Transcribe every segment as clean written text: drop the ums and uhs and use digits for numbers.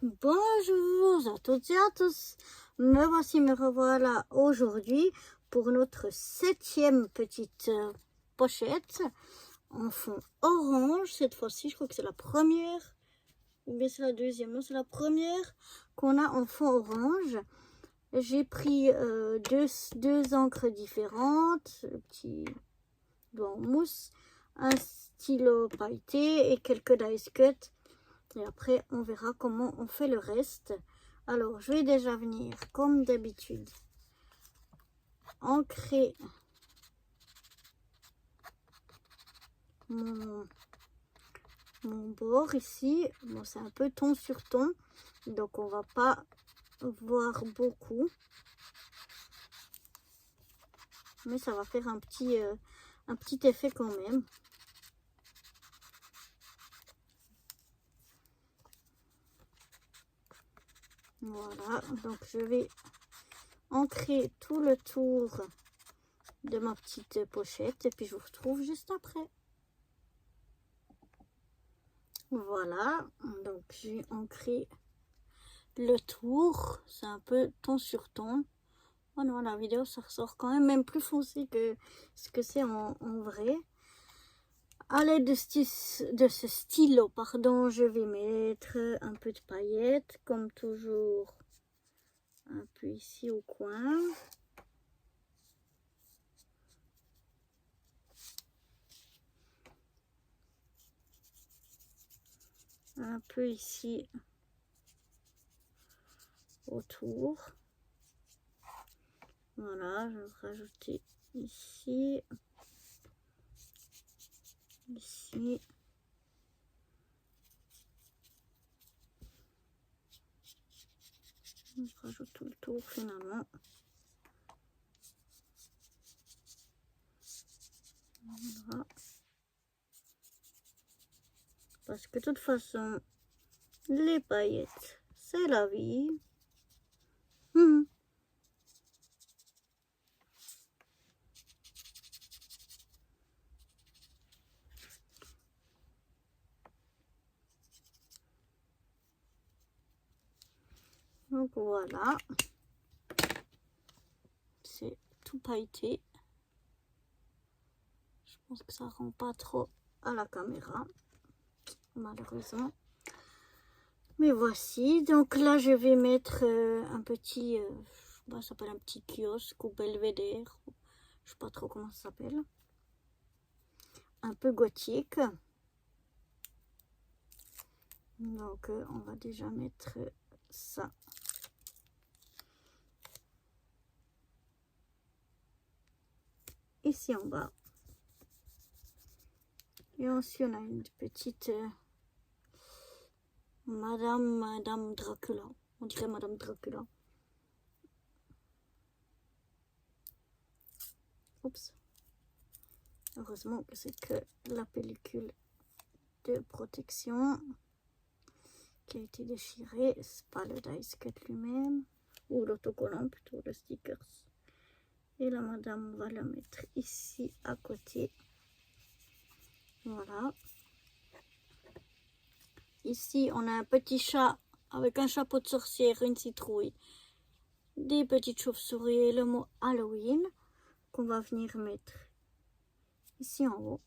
Bonjour à toutes et à tous, me revoilà aujourd'hui pour notre 7e petite pochette en fond orange. Cette fois-ci, je crois que c'est la première, ou bien c'est la deuxième, non c'est la première qu'on a en fond orange. J'ai pris deux encres différentes, le petit doigt en mousse, un stylo pailleté et quelques dice cuts. Et après, on verra comment on fait le reste. Alors, je vais déjà venir, comme d'habitude, ancrer mon bord ici. Bon, c'est un peu ton sur ton, donc on va pas voir beaucoup. Mais ça va faire un petit effet quand même. Voilà, donc je vais ancrer tout le tour de ma petite pochette et puis je vous retrouve juste après. Voilà, donc j'ai ancré le tour, c'est un peu ton sur ton. Oh non, la vidéo ça ressort quand même plus foncé que ce que c'est en vrai. À l'aide de ce stylo, pardon, je vais mettre un peu de paillettes, comme toujours, un peu ici au coin. Un peu ici autour. Voilà, je vais rajouter ici, ici. Je rajoute tout le tour finalement. Voilà. Parce que de toute façon, les paillettes, c'est la vie. Donc voilà, c'est tout pailleté. Je pense que ça rend pas trop à la caméra, malheureusement. Mais voici, donc là je vais mettre un petit, ça s'appelle un petit kiosque ou belvédère, je sais pas trop comment ça s'appelle. Un peu gothique. Donc on va déjà mettre ça. Ici en bas. Et ensuite on a une petite Madame Dracula. On dirait Madame Dracula. Oups. Heureusement que c'est que la pellicule de protection qui a été déchirée. C'est pas le dice cut lui-même. Ou l'autocollant plutôt, le stickers. Et la madame, on va la mettre ici à côté. Voilà. Ici, on a un petit chat avec un chapeau de sorcière, une citrouille, des petites chauves-souris et le mot Halloween qu'on va venir mettre ici en haut.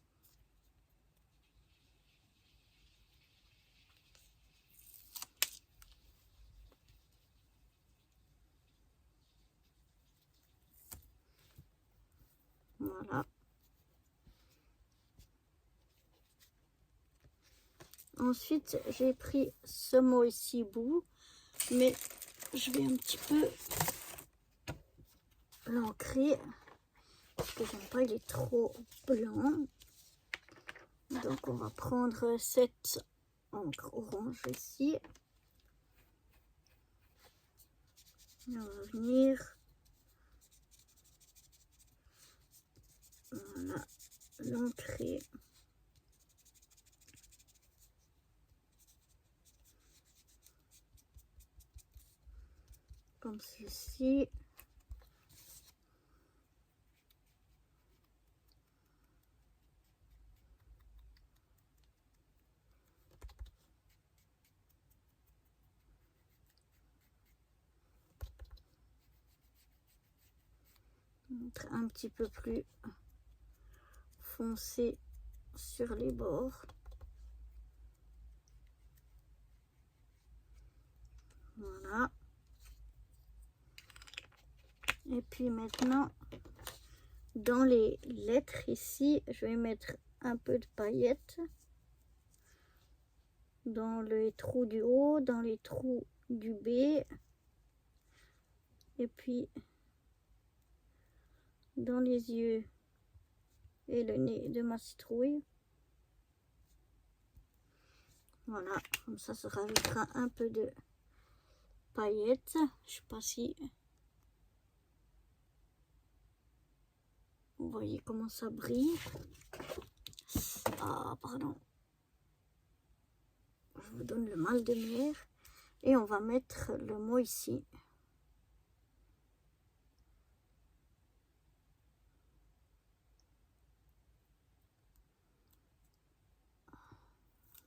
Voilà. Ensuite, j'ai pris ce mot ici bout, mais je vais un petit peu l'ancrer parce que j'aime pas, il est trop blanc. Donc on va prendre cette encre orange ici. Et on va venir, voilà, l'ancrer. Comme ceci. Être un petit peu plus foncé sur les bords. Voilà. Et puis maintenant, dans les lettres ici, je vais mettre un peu de paillettes dans les trous du haut, dans les trous du B, et puis dans les yeux et le nez de ma citrouille. Voilà, comme ça rajoutera un peu de paillettes. Je sais pas si vous voyez comment ça brille. Ah, pardon. Je vous donne le mal de mer. Et on va mettre le mot ici.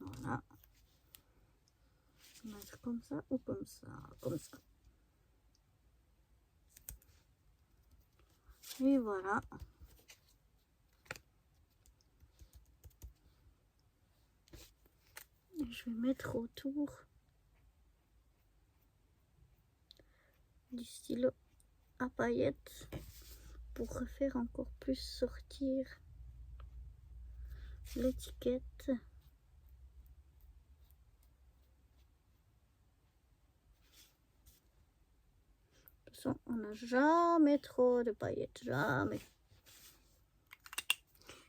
Voilà. Mettre comme ça ou comme ça, comme ça. Et voilà. Et je vais mettre autour du stylo à paillettes pour refaire encore plus sortir l'étiquette. On n'a jamais trop de paillettes, jamais.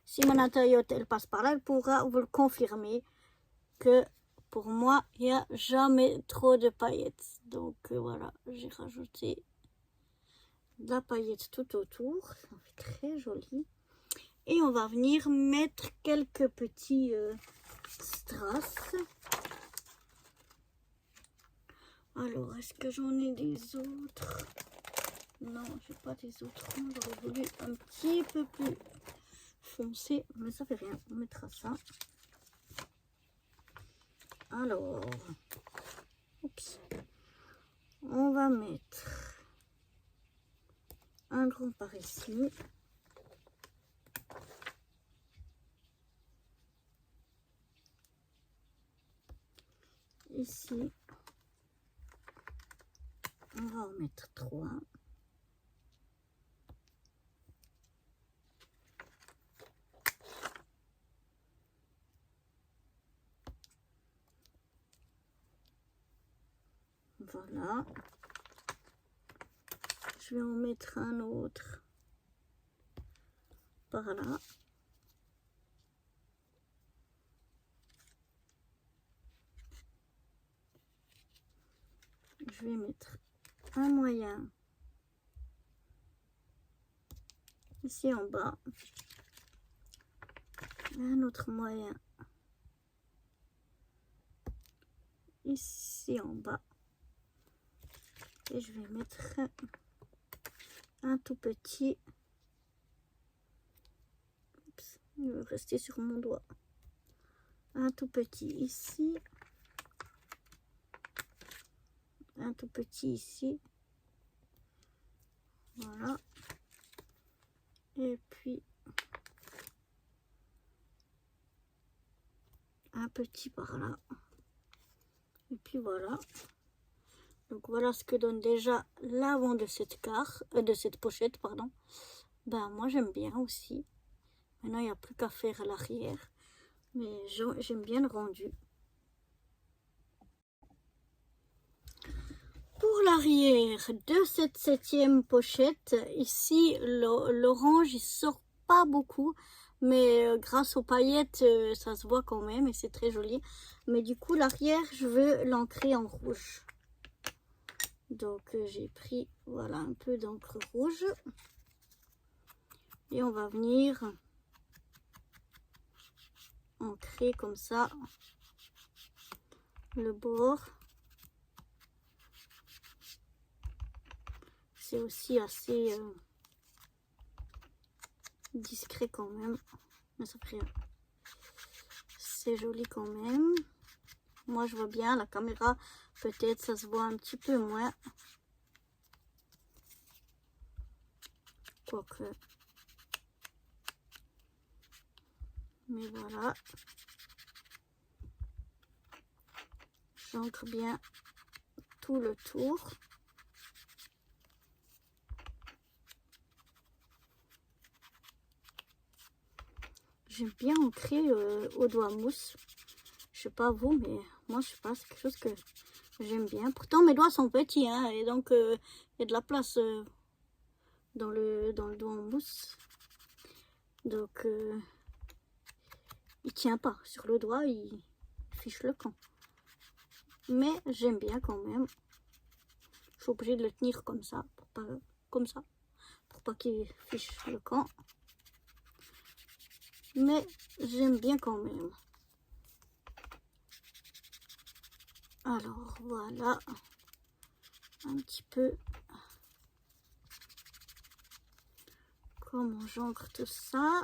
Si mon Tayotte elle passe par là, elle pourra vous le confirmer que pour moi il n'y a jamais trop de paillettes. Donc voilà, j'ai rajouté de la paillette tout autour, ça fait très joli. Et on va venir mettre quelques petits strass. Alors, est-ce que j'en ai des autres? Non, j'ai pas des autres. J'aurais voulu un petit peu plus foncé, mais ça fait rien. On mettra ça. Alors, oups. On va mettre un grand par ici. Ici, on va en mettre 3. Voilà. Je vais en mettre un autre par là. Je vais mettre un moyen ici en bas. Un autre moyen ici en bas. Et je vais mettre un tout petit. Oups, il va rester sur mon doigt. Un tout petit ici. Un tout petit ici. Voilà. Et puis un petit par là. Et puis voilà. Donc voilà ce que donne déjà l'avant de cette pochette, pardon. Ben moi j'aime bien aussi. Maintenant il n'y a plus qu'à faire l'arrière. Mais j'aime bien le rendu. Pour l'arrière de cette 7e pochette, ici l'orange il sort pas beaucoup. Mais grâce aux paillettes, ça se voit quand même et c'est très joli. Mais du coup l'arrière, je veux l'ancrer en rouge. Donc j'ai pris voilà un peu d'encre rouge et on va venir ancrer comme ça le bord. C'est aussi assez discret quand même, mais ça fait c'est joli quand même. Moi je vois bien, la caméra peut-être ça se voit un petit peu moins. fois que... Mais voilà. J'ancre bien tout le tour. J'aime bien ancrer au doigt mousse. Je sais pas vous, mais moi je sais pas, c'est quelque chose que j'aime bien. Pourtant mes doigts sont petits, hein, et donc il y a de la place dans le doigt en mousse. Donc il tient pas sur le doigt, il fiche le camp. Mais j'aime bien quand même. Je suis obligée de le tenir comme ça, pour pas qu'il fiche le camp. Mais j'aime bien quand même. Alors voilà, un petit peu comment j'ancre tout ça.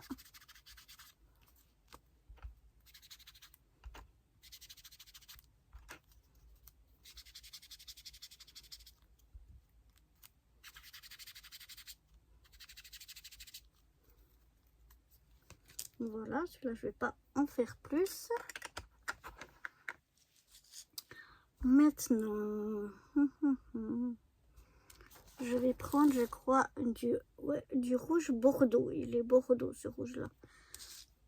Voilà, celui-là je vais pas en faire plus. Maintenant, je vais prendre, je crois, du rouge bordeaux. Il est bordeaux ce rouge-là,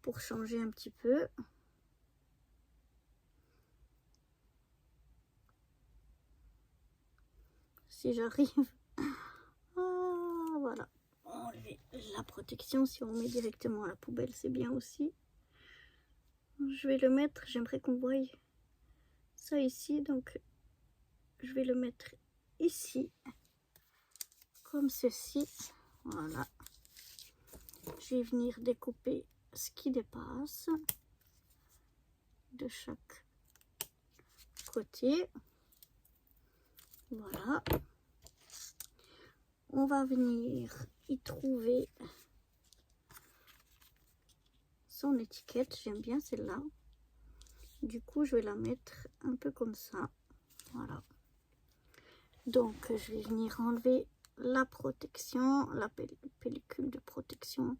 pour changer un petit peu. Si j'arrive. Ah, voilà. Enlever la protection, si on met directement à la poubelle, c'est bien aussi. Je vais le mettre, j'aimerais qu'on voie ça ici, donc je vais le mettre ici, comme ceci. Voilà. Je vais venir découper ce qui dépasse de chaque côté. Voilà. On va venir y trouver son étiquette. J'aime bien celle-là. Du coup, je vais la mettre un peu comme ça. Voilà. Donc, je vais venir enlever la protection, la pellicule de protection.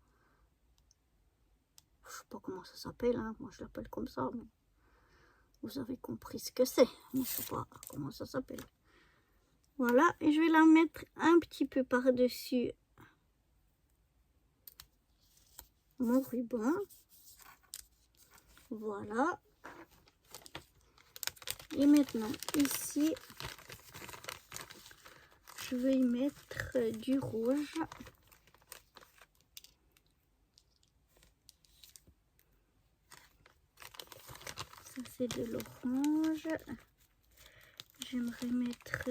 Je sais pas comment ça s'appelle, hein. Moi je l'appelle comme ça, mais vous avez compris ce que c'est. Je sais pas comment ça s'appelle. Voilà, et je vais la mettre un petit peu par-dessus mon ruban. Voilà. Et maintenant, ici, je vais y mettre du rouge. Ça, c'est de l'orange. J'aimerais mettre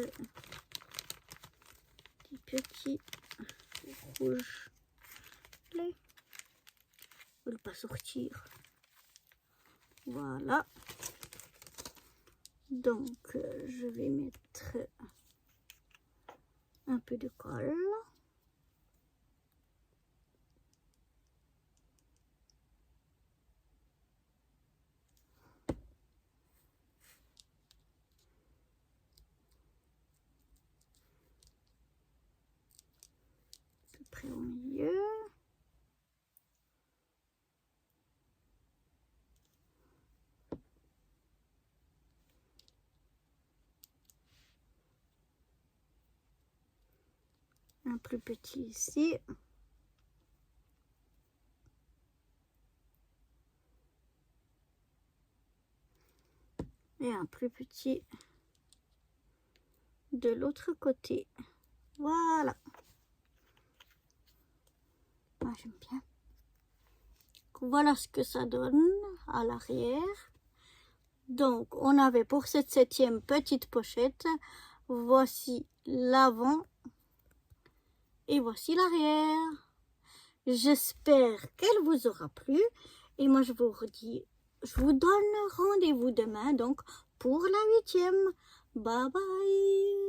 des petits rouges. Là. Ils ne veulent pas sortir. Voilà. Donc, je vais mettre un peu de colle. À peu près au milieu. Un plus petit ici. Et un plus petit de l'autre côté. Voilà. Moi j'aime bien. Voilà ce que ça donne à l'arrière. Donc on avait pour cette 7e petite pochette, voici l'avant et voici l'arrière. J'espère qu'elle vous aura plu et moi je vous redis, je vous donne rendez-vous demain donc pour la 8e. Bye bye.